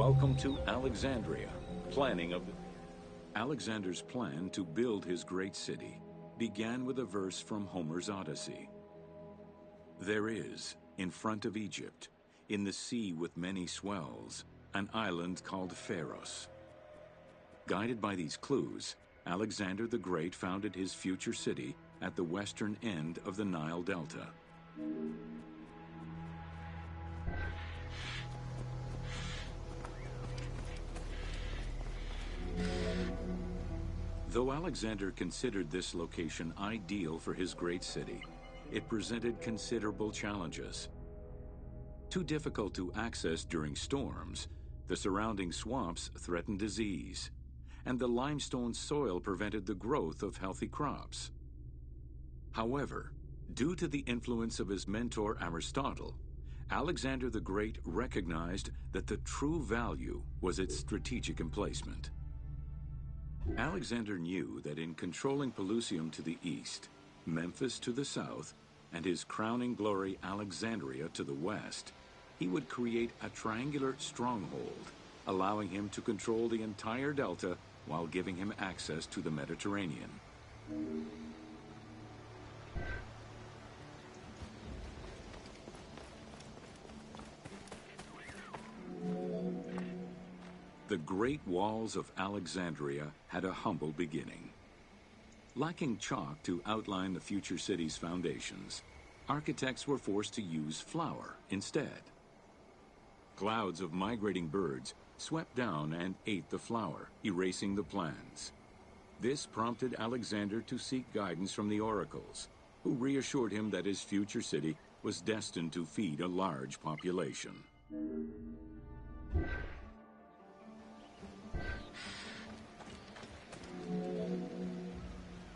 Welcome to Alexandria. Alexander's plan to build his great city began with a verse from Homer's Odyssey. There is, in front of Egypt, in the sea with many swells, an island called Pharos. Guided by these clues, Alexander the Great founded his future city at the western end of the Nile Delta. Though Alexander considered this location ideal for his great city, it presented considerable challenges. Too difficult to access during storms, the surrounding swamps threatened disease, and the limestone soil prevented the growth of healthy crops. However, due to the influence of his mentor Aristotle, Alexander the Great recognized that the true value was its strategic emplacement. Alexander knew that in controlling Pelusium to the east, Memphis to the south, and his crowning glory Alexandria to the west, he would create a triangular stronghold, allowing him to control the entire delta while giving him access to the Mediterranean. The Great Walls of Alexandria had a humble beginning. Lacking chalk to outline the future city's foundations, architects were forced to use flour instead. Clouds of migrating birds swept down and ate the flour, erasing the plans. This prompted Alexander to seek guidance from the oracles, who reassured him that his future city was destined to feed a large population.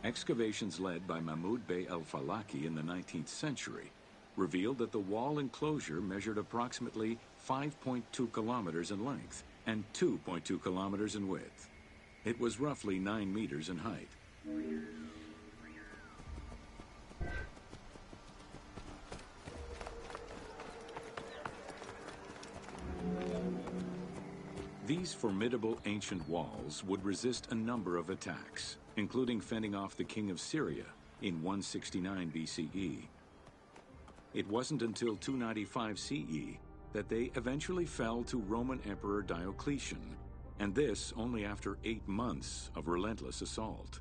Excavations led by Mahmud Bey el-Falaki in the 19th century revealed that the wall enclosure measured approximately 5.2 kilometers in length and 2.2 kilometers in width. It was roughly 9 meters in height. These formidable ancient walls would resist a number of attacks, including fending off the king of Syria in 169 BCE. It wasn't until 295 CE that they eventually fell to Roman Emperor Diocletian, and this only after 8 months of relentless assault.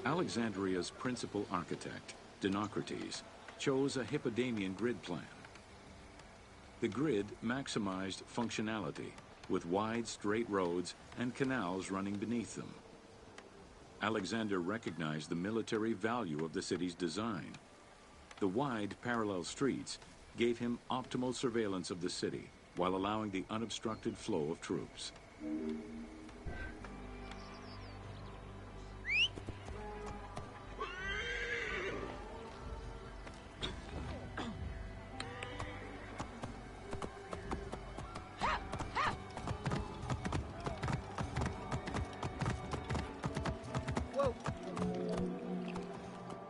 Alexandria's principal architect, Dinocrates, chose a Hippodamian grid plan. The grid maximized functionality, with wide, straight roads and canals running beneath them. Alexander recognized the military value of the city's design. The wide, parallel streets gave him optimal surveillance of the city, while allowing the unobstructed flow of troops.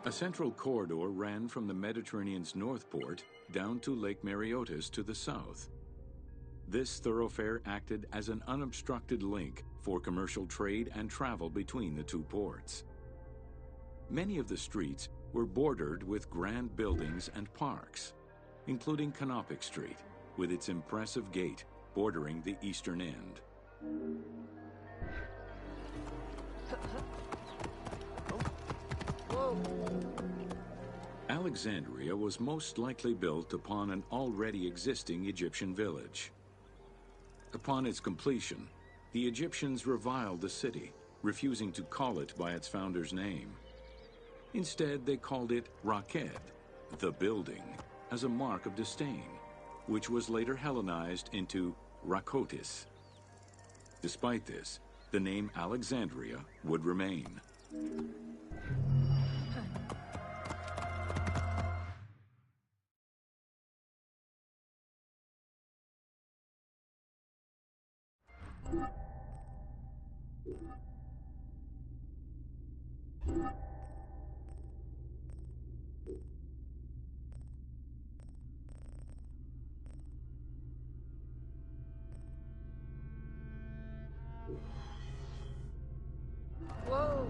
A central corridor ran from the Mediterranean's north port down to Lake Mareotis to the south. This thoroughfare acted as an unobstructed link for commercial trade and travel between the two ports. Many of the streets were bordered with grand buildings and parks, including Canopic Street, with its impressive gate bordering the eastern end. Alexandria was most likely built upon an already existing Egyptian village. Upon its completion, the Egyptians reviled the city, refusing to call it by its founder's name. Instead, they called it Raked, the building, as a mark of disdain, which was later Hellenized into Rakotis. Despite this, the name Alexandria would remain. Whoa!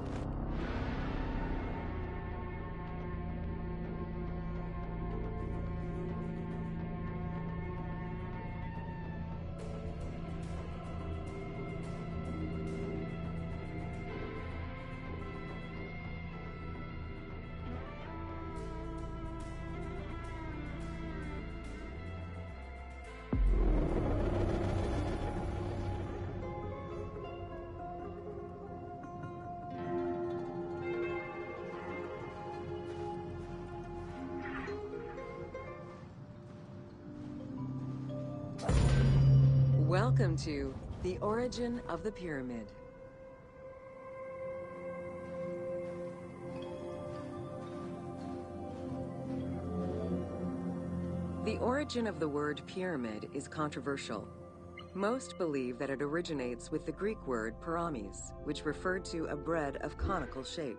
Welcome to The Origin of the Pyramid. The origin of the word pyramid is controversial. Most believe that it originates with the Greek word pyramis, which referred to a bread of conical shape.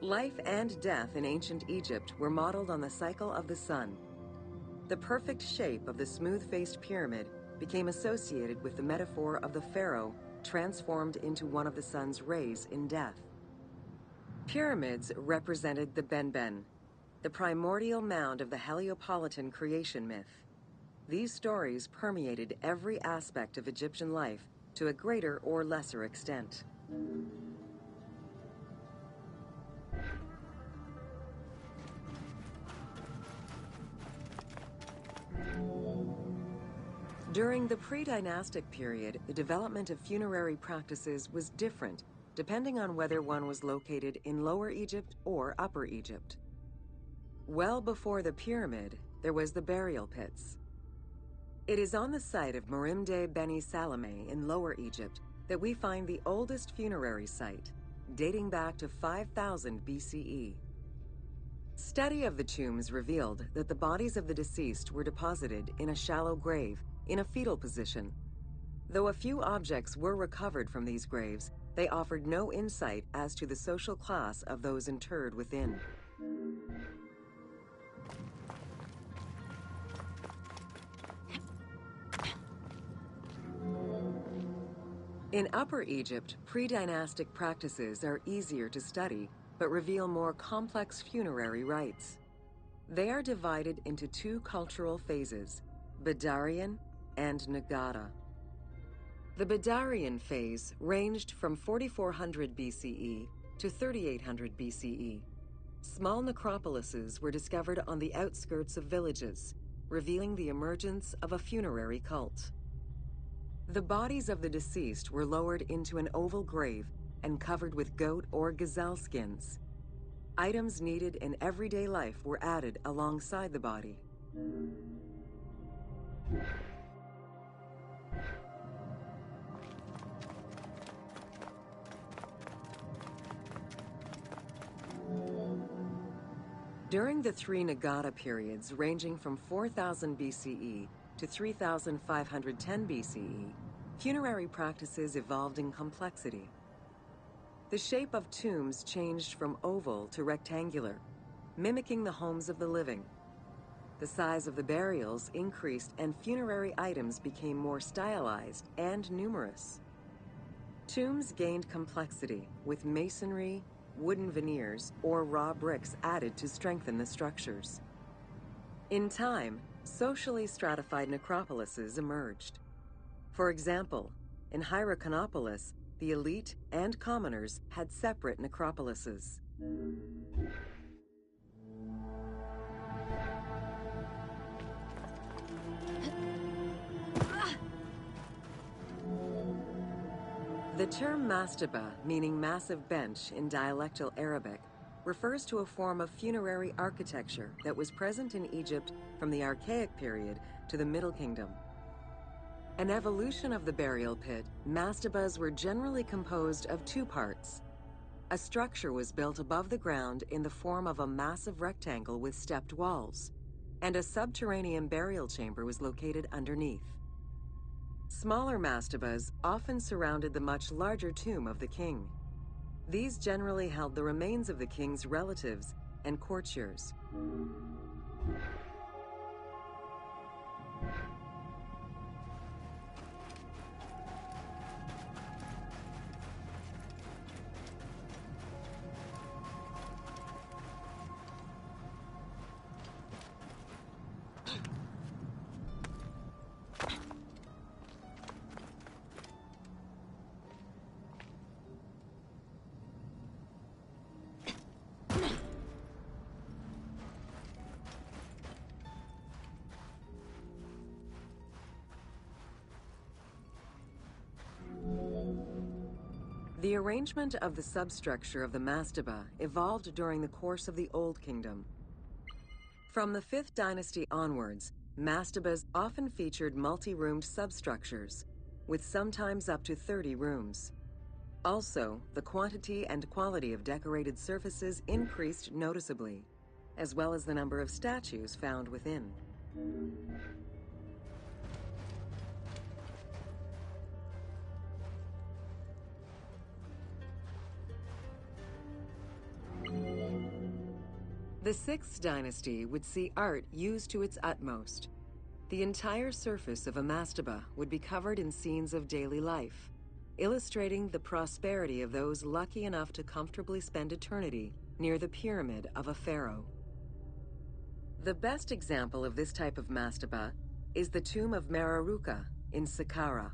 Life and death in ancient Egypt were modeled on the cycle of the sun. The perfect shape of the smooth-faced pyramid became associated with the metaphor of the pharaoh transformed into one of the sun's rays in death. Pyramids represented the Benben, the primordial mound of the Heliopolitan creation myth. These stories permeated every aspect of Egyptian life to a greater or lesser extent. During the pre-dynastic period, the development of funerary practices was different depending on whether one was located in Lower Egypt or Upper Egypt. Well before the pyramid, there was the burial pits. It is on the site of Merimde Beni Salome in Lower Egypt that we find the oldest funerary site, dating back to 5000 BCE. Study of the tombs revealed that the bodies of the deceased were deposited in a shallow grave in a fetal position. Though a few objects were recovered from these graves, they offered no insight as to the social class of those interred within. In Upper Egypt, pre-dynastic practices are easier to study, but reveal more complex funerary rites. They are divided into two cultural phases, Badarian and Nagata. The Badarian phase ranged from 4400 BCE to 3800 BCE. Small necropolises were discovered on the outskirts of villages, revealing the emergence of a funerary cult. The bodies of the deceased were lowered into an oval grave and covered with goat or gazelle skins. Items needed in everyday life were added alongside the body. During the three Nagata periods ranging from 4000 BCE to 3510 BCE, funerary practices evolved in complexity. The shape of tombs changed from oval to rectangular, mimicking the homes of the living. The size of the burials increased and funerary items became more stylized and numerous. Tombs gained complexity with masonry, wooden veneers, or raw bricks added to strengthen the structures. In time, socially stratified necropolises emerged. For example, in Hierakonpolis, the elite and commoners had separate necropolises. The term mastaba, meaning massive bench in dialectal Arabic, refers to a form of funerary architecture that was present in Egypt from the Archaic period to the Middle Kingdom. An evolution of the burial pit, mastabas were generally composed of two parts. A structure was built above the ground in the form of a massive rectangle with stepped walls, and a subterranean burial chamber was located underneath. Smaller mastabas often surrounded the much larger tomb of the king. These generally held the remains of the king's relatives and courtiers. The arrangement of the substructure of the mastaba evolved during the course of the Old Kingdom. From the 5th dynasty onwards, mastabas often featured multi-roomed substructures, with sometimes up to 30 rooms. Also, the quantity and quality of decorated surfaces increased noticeably, as well as the number of statues found within. The 6th dynasty would see art used to its utmost. The entire surface of a mastaba would be covered in scenes of daily life, illustrating the prosperity of those lucky enough to comfortably spend eternity near the pyramid of a pharaoh. The best example of this type of mastaba is the tomb of Meroruka in Saqqara.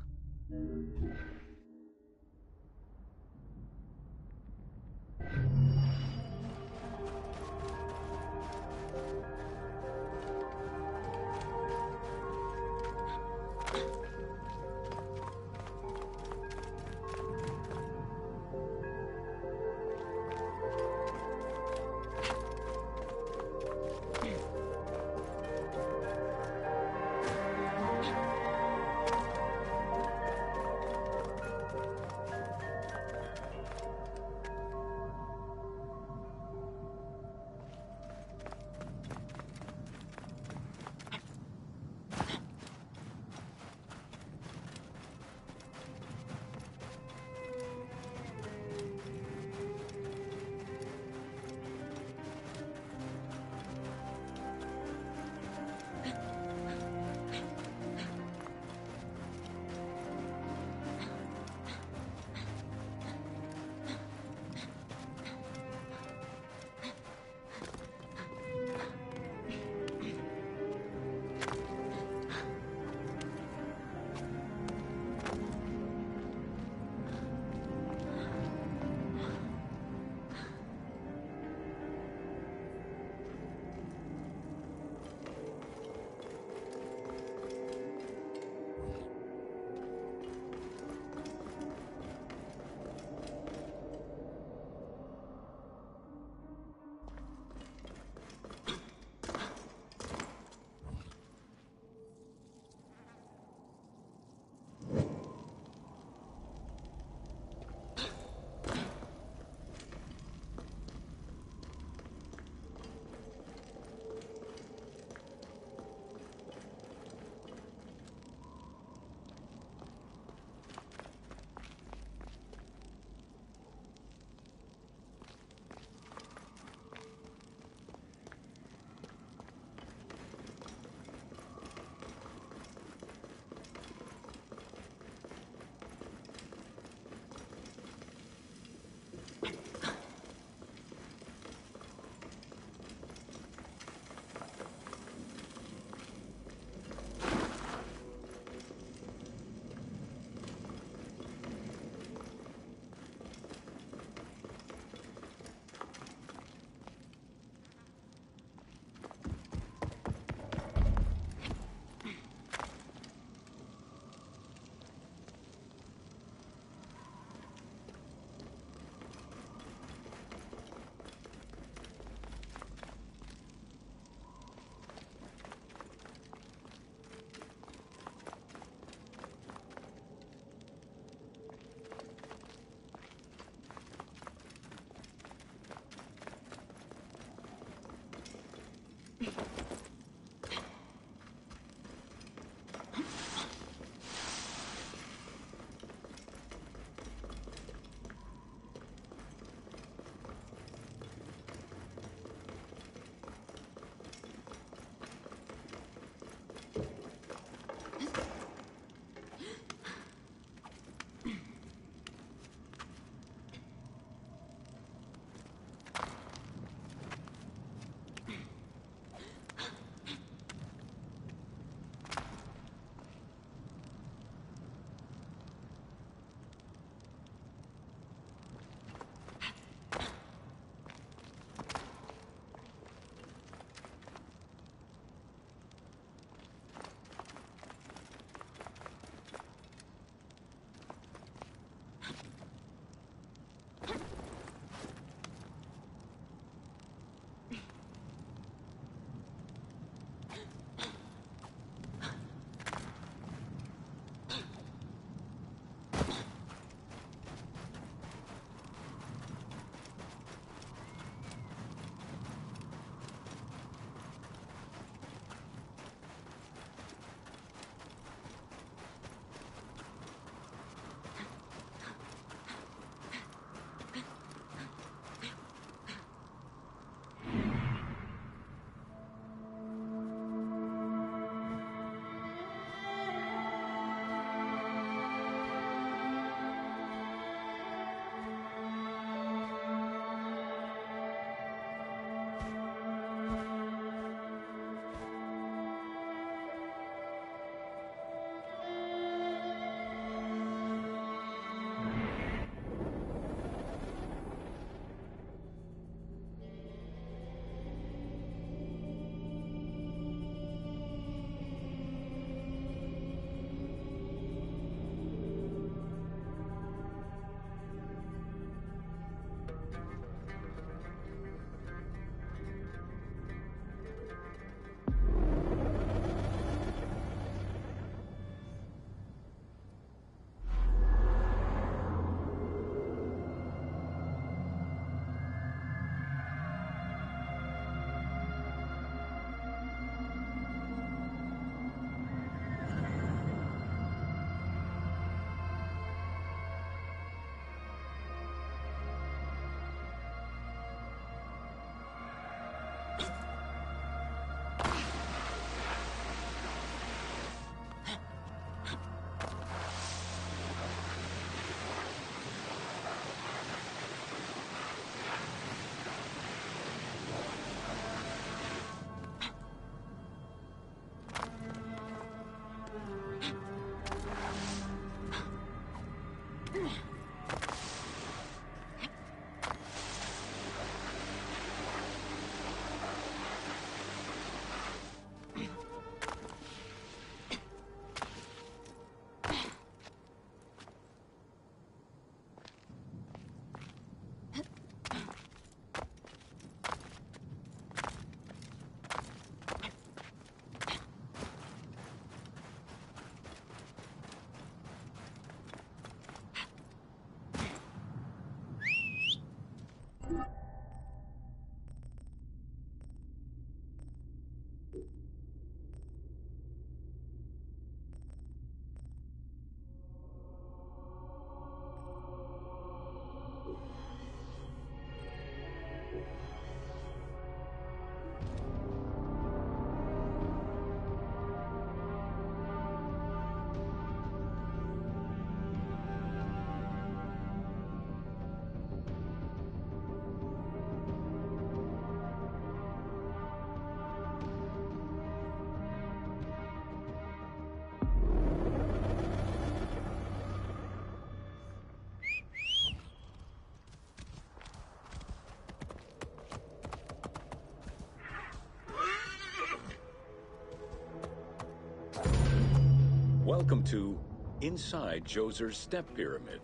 Welcome to Inside Djoser's Step Pyramid.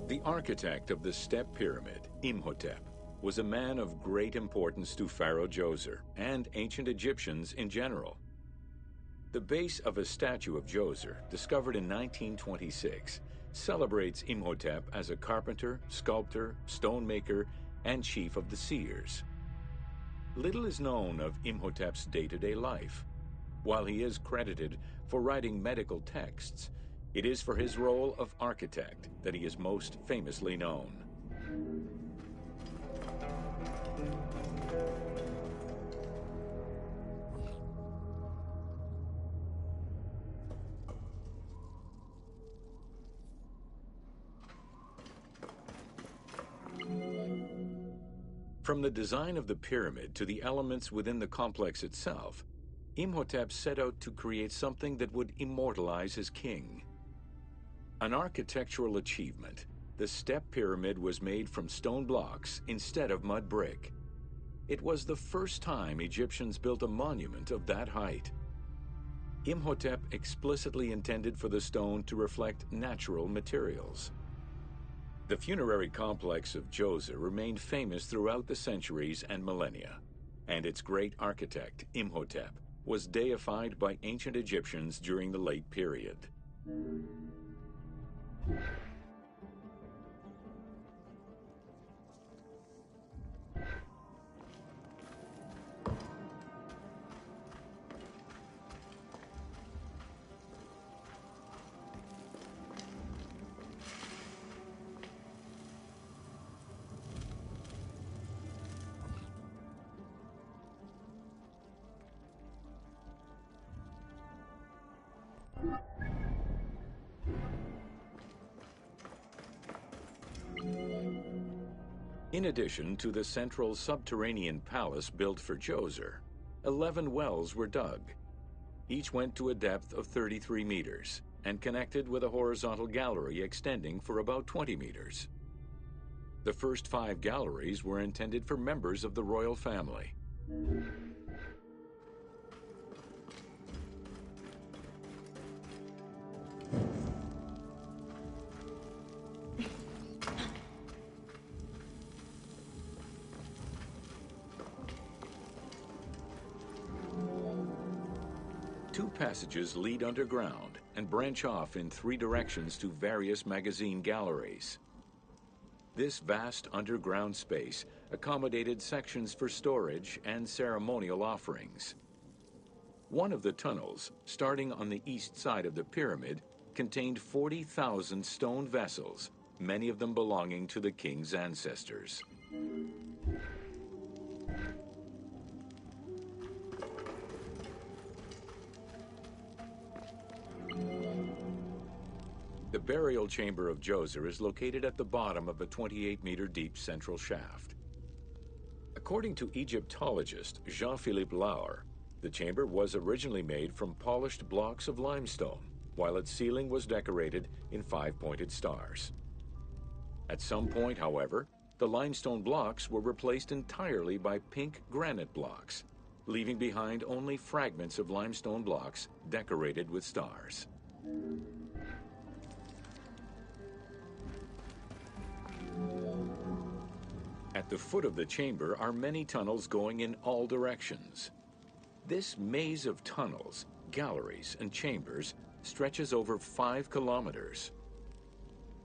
The architect of the Step Pyramid, Imhotep, was a man of great importance to Pharaoh Djoser and ancient Egyptians in general. The base of a statue of Djoser, discovered in 1926, celebrates Imhotep as a carpenter, sculptor, stonemaker, and chief of the seers. Little is known of Imhotep's day-to-day life. While he is credited for writing medical texts, it is for his role of architect that he is most famously known. From the design of the pyramid to the elements within the complex itself, Imhotep set out to create something that would immortalize his king. An architectural achievement, the Step Pyramid was made from stone blocks instead of mud brick. It was the first time Egyptians built a monument of that height. Imhotep explicitly intended for the stone to reflect natural materials. The funerary complex of Djoser remained famous throughout the centuries and millennia, and its great architect, Imhotep, was deified by ancient Egyptians during the late period. In addition to the central subterranean palace built for Djoser, 11 wells were dug. Each went to a depth of 33 meters and connected with a horizontal gallery extending for about 20 meters. The first 5 galleries were intended for members of the royal family. Two passages lead underground and branch off in 3 directions to various magazine galleries. This vast underground space accommodated sections for storage and ceremonial offerings. One of the tunnels, starting on the east side of the pyramid, contained 40,000 stone vessels, many of them belonging to the king's ancestors. The burial chamber of Djoser is located at the bottom of a 28-meter-deep central shaft. According to Egyptologist Jean-Philippe Laure, the chamber was originally made from polished blocks of limestone, while its ceiling was decorated in 5-pointed stars. At some point, however, the limestone blocks were replaced entirely by pink granite blocks, leaving behind only fragments of limestone blocks decorated with stars. At the foot of the chamber are many tunnels going in all directions. This maze of tunnels galleries, and chambers stretches over 5 kilometers.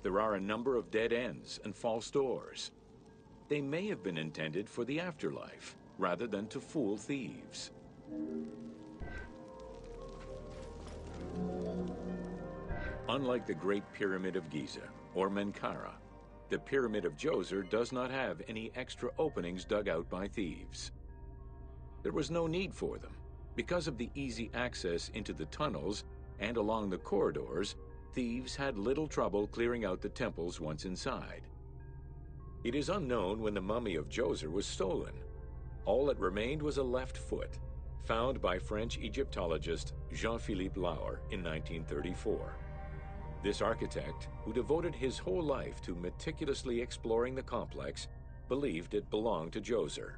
There are a number of dead ends and false doors. They may have been intended for the afterlife, rather than to fool thieves. Unlike the Great Pyramid of Giza or Menkaure, the Pyramid of Djoser does not have any extra openings dug out by thieves. There was no need for them. Because of the easy access into the tunnels and along the corridors, thieves had little trouble clearing out the temples once inside. It is unknown when the mummy of Djoser was stolen. All that remained was a left foot, found by French Egyptologist Jean-Philippe Lauer in 1934. This architect, who devoted his whole life to meticulously exploring the complex, believed it belonged to Djoser.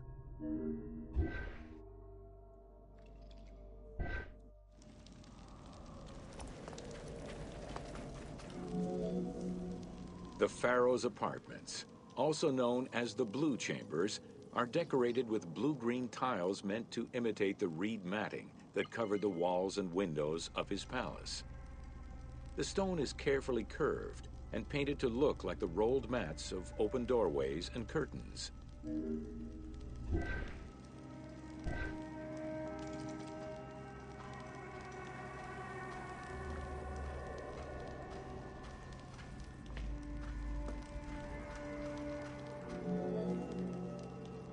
The Pharaoh's apartments, also known as the Blue Chambers, are decorated with blue-green tiles meant to imitate the reed matting that covered the walls and windows of his palace. The stone is carefully curved and painted to look like the rolled mats of open doorways and curtains.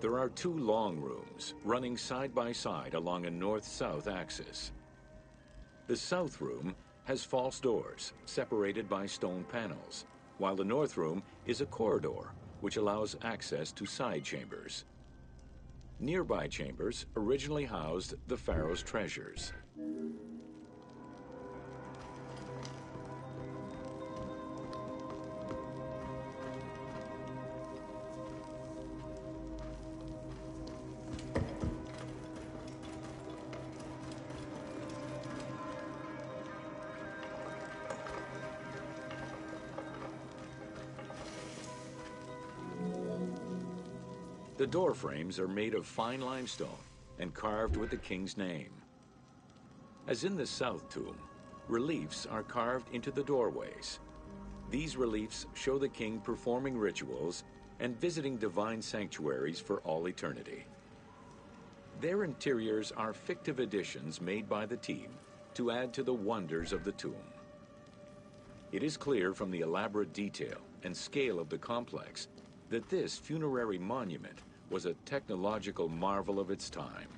There are 2 long rooms running side by side along a north-south axis. The south room has false doors separated by stone panels, while the north room is a corridor which allows access to side chambers. Nearby chambers originally housed the pharaoh's treasures. The door frames are made of fine limestone and carved with the king's name. As in the south tomb, reliefs are carved into the doorways. These reliefs show the king performing rituals and visiting divine sanctuaries for all eternity. Their interiors are fictive additions made by the team to add to the wonders of the tomb. It is clear from the elaborate detail and scale of the complex that this funerary monument was a technological marvel of its time.